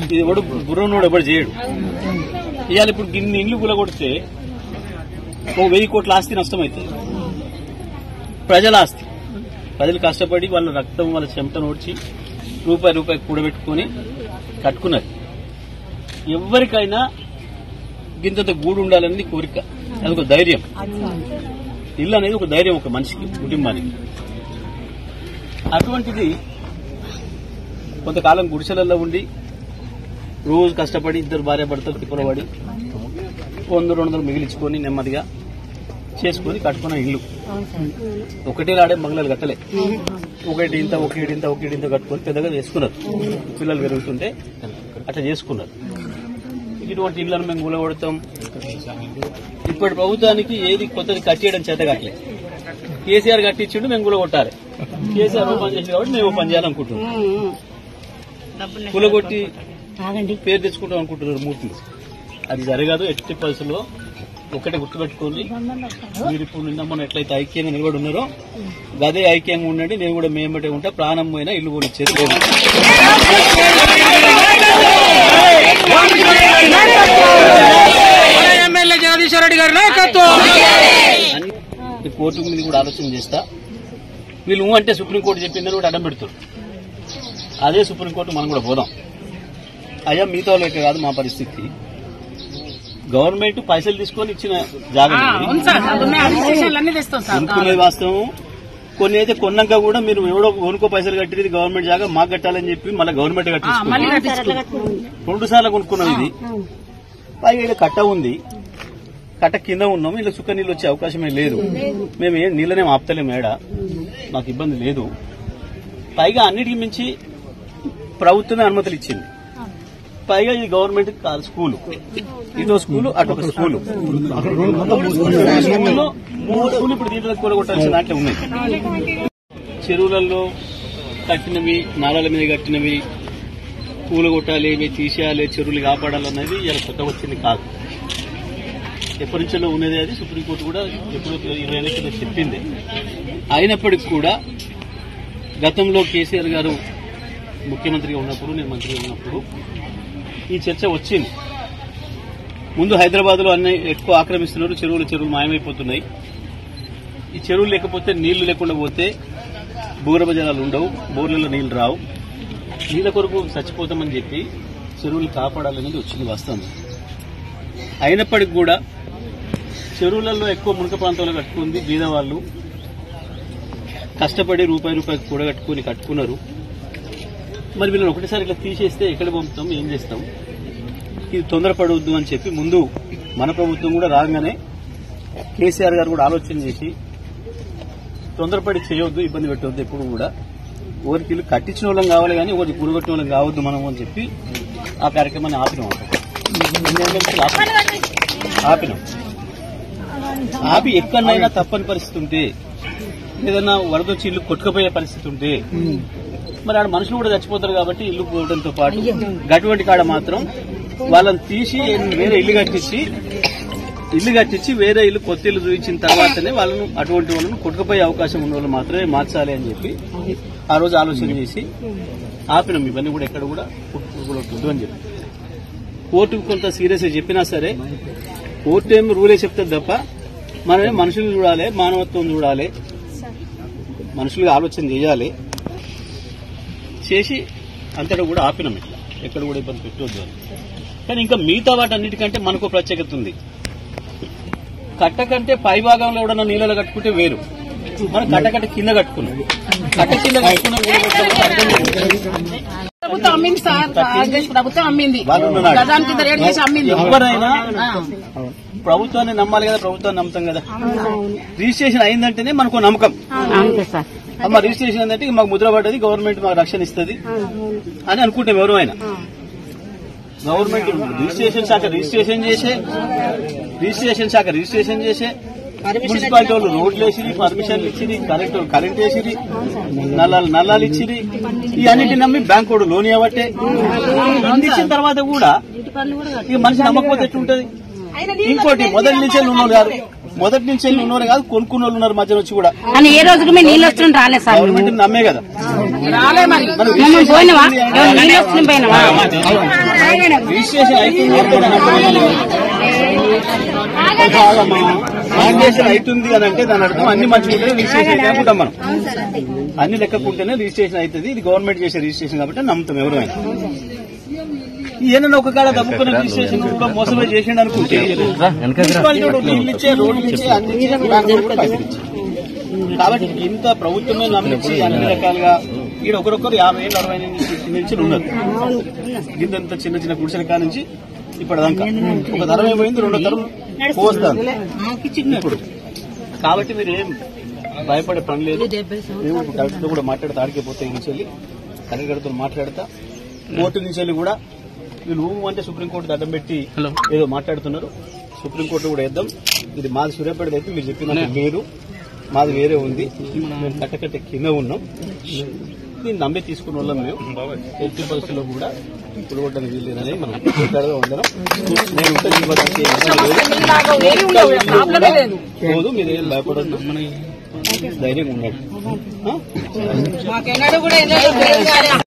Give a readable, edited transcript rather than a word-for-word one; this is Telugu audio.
ఇది ఎవడు బుర్రనోడు ఎవడు చేయడు. ఇవాళ ఇప్పుడు ఇన్ని ఇండ్లు కూలగొడితే 1000 కోట్ల ఆస్తి నష్టమవుతుంది. ప్రజల ఆస్తి, ప్రజలు కష్టపడి వాళ్ళ రక్తం వాళ్ళ చెమటను ఓడ్చి రూపాయి కూడబెట్టుకుని కట్టుకున్నారు. ఎవరికైనా గింతంత గూడు ఉండాలని కోరిక, అదొక ధైర్యం. ఇల్లు అనేది ఒక ధైర్యం ఒక మనిషికి, కుటుంబానికి. అటువంటిది కొంతకాలం గుడిసెలలో ఉండి రోజు కష్టపడి ఇద్దరు భార్యాభర్తలు తిప్పలబడి 100-200 మిగిలించుకొని నెమ్మదిగా చేసుకుని కట్టుకున్న ఇల్లు. ఒకటే రాడే బంగ్లాలు కట్టలే, ఒకటింత కట్టుకొని పెద్దగా చేసుకున్నారు. పిల్లలు పెరుగుతుంటే అట్లా చేసుకున్నారు. ఇటువంటి ఇళ్లను మేము కూలగొడతాం. ఇప్పటి ప్రభుత్వానికి ఏది కొత్తది కట్టేయడం చేత కట్టలే. కేసీఆర్ కట్టించిండు, మేము కూలగొట్టాలి. కేసీఆర్ పని చేసింది కాబట్టి మేము పని చేయాలనుకుంటున్నాం. కూలగొట్టి పేరు తెచ్చుకుంటాం అనుకుంటున్నారు మూర్తిని. అది జరగదు ఎట్టి పరిస్థితుల్లో. ఒకటే గుర్తుపెట్టుకోండి, మీరు ఇప్పుడు నిన్న మొన్న ఎట్లయితే ఐక్యంగా నిలబడి ఉన్నారో గదే ఐక్యంగా ఉండండి. నేను కూడా మేమటే ఉంటా. ప్రాణం పోయినా ఇల్లు కొనిచ్చేది లేదు. ఎమ్మెల్యే జగదీశ్వర్ రెడ్డి గారి నాయకత్వం. కోర్టు మీద కూడా ఆలోచన చేస్తా. వీళ్ళు అంటే సుప్రీంకోర్టు చెప్పిందని కూడా అడ్డం పెడుతారు. అదే సుప్రీంకోర్టు మనం కూడా పోదాం. అయ్యా మిగతా వాళ్ళకి కాదు మా పరిస్థితి. గవర్నమెంట్ పైసలు తీసుకొని ఇచ్చిన జాగా అనుకునేది వాస్తవం. కొన్ని అయితే కొన్నాక కూడా మీరు ఎవడో కొనుక్కో పైసలు కట్టినది గవర్నమెంట్ జాగా మాకు కట్టాలని చెప్పి మళ్ళీ గవర్నమెంట్ కట్టించుకున్నాం. 2 సార్లు కొనుక్కున్నాం. ఇది పైగా ఇక్కడ కట్ట ఉంది, కట్ట కింద ఉన్నాము. ఇలా చుక్క నీళ్ళు వచ్చే అవకాశమే లేదు. మేము ఏం నీళ్ళనే ఆపుతలేము. ఏడ మాకు ఇబ్బంది లేదు. పైగా అన్నిటికీ మించి ప్రభుత్వమే అనుమతులు ఇచ్చింది. పైగా ఇది గవర్నమెంట్ కాదు స్కూలు. ఇదో స్కూలు, అటొక స్కూలు. 3 స్కూలు ఇప్పుడు దీంట్లో కూలగొట్టాల్సిన దాంట్లో ఉన్నాయి. చెరువులలో కట్టినవి, నాలాల మీద కట్టినవి కూలగొట్టాలి, ఇవి తీసేయాలి, చెరువులు కాపాడాలన్నది ఇలా కొత్త వచ్చింది కాదు. ఎప్పటి నుంచో ఉన్నది. అది సుప్రీంకోర్టు కూడా ఎప్పుడో 20 ఏళ్ల కింద చెప్పింది. అయినప్పటికీ కూడా గతంలో కేసీఆర్ గారు ముఖ్యమంత్రిగా ఉన్నప్పుడు, నేను మంత్రిగా ఉన్నప్పుడు ఈ చర్చ వచ్చింది. ముందు హైదరాబాద్ లో అన్ని ఎక్కువ ఆక్రమిస్తున్నారు. చెరువులు మాయమైపోతున్నాయి. ఈ చెరువులు లేకపోతే నీళ్లు లేకుండా పోతే భూగర్భ జలాలు ఉండవు, బోర్లలో నీళ్లు రావు. నీళ్ల కొరకు చచ్చిపోతామని చెప్పి చెరువులు కాపాడాలనేది వచ్చింది వాస్తవం. అయినప్పటికీ కూడా చెరువులలో ఎక్కువ మునక ప్రాంతంలో కట్టుకుంది బీదవాళ్లు. కష్టపడి రూపాయి కూడగట్టుకుని కట్టుకున్నారు. మరి వీళ్ళని ఒకటిసారి ఇట్లా తీసేస్తే ఎక్కడ పంపుతాం, ఏం చేస్తాం? ఇది తొందరపడవద్దు అని చెప్పి ముందు మన ప్రభుత్వం కూడా రాగానే కేసీఆర్ గారు కూడా ఆలోచన చేసి తొందరపడి చేయొద్దు, ఇబ్బంది పెట్టవద్దు. ఎప్పుడు కూడా ఒకరికి ఇల్లు కట్టించిన వాళ్ళం కావాలి కానీ ఒకరికి కూడగట్టిన వాళ్ళం కావద్దు మనం అని చెప్పి ఆ కార్యక్రమాన్ని ఆపినాం. ఆపి ఎక్కడైనా తప్పని పరిస్థితి ఉంటే, ఏదైనా వరదొచ్చి ఇల్లు కొట్టుకుపోయే పరిస్థితి ఉంటే మరి ఆడ మనుషులు కూడా చచ్చిపోతారు కాబట్టి ఇల్లు పోవడంతో పాటు అటువంటి కాడ మాత్రం వాళ్ళని తీసి వేరే ఇల్లు కట్టించి వేరే ఇల్లు కొత్త ఇల్లు చూపించిన తర్వాతనే వాళ్ళను అటువంటి వాళ్ళను కొట్టుకుపోయే అవకాశం ఉన్న వాళ్ళు మాత్రమే మార్చాలి అని చెప్పి ఆ రోజు ఆలోచన చేసి ఆపినాం. ఇవన్నీ కూడా ఎక్కడ కూడా కొట్టుకోవద్దు అని చెప్పి కోర్టుకు కొంత సీరియస్ చెప్పినా సరే కోర్టు ఏం రూలే చెప్తుంది తప్ప మనమే మనుషులు చూడాలి, మానవత్వం చూడాలి, మనుషులుగా ఆలోచన చేయాలి. చేసి అంతటా కూడా ఆపినాం. ఇట్లా ఎక్కడ కూడా ఇబ్బంది పెట్టవద్దు అని. కానీ ఇంకా మిగతా వాటన్నిటికంటే మనకు ప్రత్యేకత ఉంది. కట్ట కంటే పై భాగంలో కూడా నీళ్ళలో కట్టుకుంటే వేరు. మనం కట్ట కింద కట్టుకున్నాం. కట్ట కింద కట్టుకున్న ఎవరైనా ప్రభుత్వాన్ని నమ్మాలి కదా, ప్రభుత్వాన్ని నమ్ముతాం కదా. రిజిస్ట్రేషన్ అయిందంటేనే మనకు నమ్మకం. అమ్మ రిజిస్ట్రేషన్ అంటే మాకు ముద్ర పడ్డది, గవర్నమెంట్ మాకు రక్షణ ఇస్తుంది అని అనుకుంటాం. ఎవరైనా గవర్నమెంట్ రిజిస్ట్రేషన్ శాఖ రిజిస్ట్రేషన్ చేసే మున్సిపాలిటీ వాళ్ళు రోడ్లు వేసిరి, పర్మిషన్లు ఇచ్చిరి, కరెంట్ వేసిరి, నల్లాలు ఇచ్చిరి. ఈ అన్నింటిని నమ్మి బ్యాంక్ కూడా లోన్ ఇవ్వబట్టే ఇచ్చిన తర్వాత కూడా ఇక మనిషి నమ్మకపోతే ఎట్లుంటది? ఇంకోటి మొదటి నుంచి ఉన్నోళ్ళు కాదు, మొదటి నుంచి ఉన్నోళ్ళు కాదు, కొనుక్కున్న వాళ్ళు ఉన్నారు మధ్యలో వచ్చి కూడా. ఏ రోజుకి మేము నీళ్ళు వస్తున్నాం రాలేదు సార్, గవర్నమెంట్ నమ్మే కదా పోయినవా నీళ్ళు వస్తున్నాం పోయినవా రిజిస్ట్రేషన్ అవుతుంది అని అంటే దాని అర్థం అన్ని మంచిగా ఉంటే రిజిస్ట్రేషన్ అయితే అనుకుంటాం మనం. అన్ని లెక్కకుంటేనే రిజిస్ట్రేషన్ అవుతుంది, ఇది గవర్నమెంట్ చేసే రిజిస్ట్రేషన్ కాబట్టి నమ్ముతాం ఎవరైనా. ఏదైనా ఒక కాడ దమ్ముకున్న రిజిస్ట్రేషన్ కూడా మోసమే చేసిండు అనుకుంటే నీళ్ళు ఇచ్చే, రోడ్లు ఇచ్చే, అన్ని ఇచ్చే, కూడా పైసలు ఇచ్చే. కాబట్టి ఇంత ప్రభుత్వమే నమ్మించి అన్ని రకాలుగా ఈడ ఒకరొకరు 50 ఏళ్ళు 60 నుంచి ఉన్నారు. ఇంత చిన్న చిన్న గుడిసెల కాడ నుంచి ఇప్పటిదాకా ఒక తరం అయిపోయింది, రెండో తరం పోస్తాను ఇప్పుడు. కాబట్టి మీరు ఏం భయపడే పని లేదు. మేము కలెక్టర్తో కూడా మాట్లాడితే ఆడికిపోతే నుంచి వెళ్ళి కలెక్టర్తో మాట్లాడతా. కోర్టు నుంచి వెళ్ళి కూడా వీళ్ళు అంటే సుప్రీంకోర్టు అడ్డం పెట్టి ఏదో మాట్లాడుతున్నారు. సుప్రీంకోర్టు కూడా వేద్దాం. ఇది మాది సూర్యాపేట అయితే మీరు చెప్పినట్టు లేదు, మాది వేరే ఉంది. మేము కట్టకట్ట కింద ఉన్నాం. దీన్ని నమ్మి తీసుకున్న వాళ్ళం మేము. ఎట్టి పరిస్థితుల్లో కూడా పులగొట్టడానికి వీల్లేదని మనం ఉండడం. నేను పోదు, మీరేం భయపడద్దు, ధైర్యంగా ఉన్నాడు.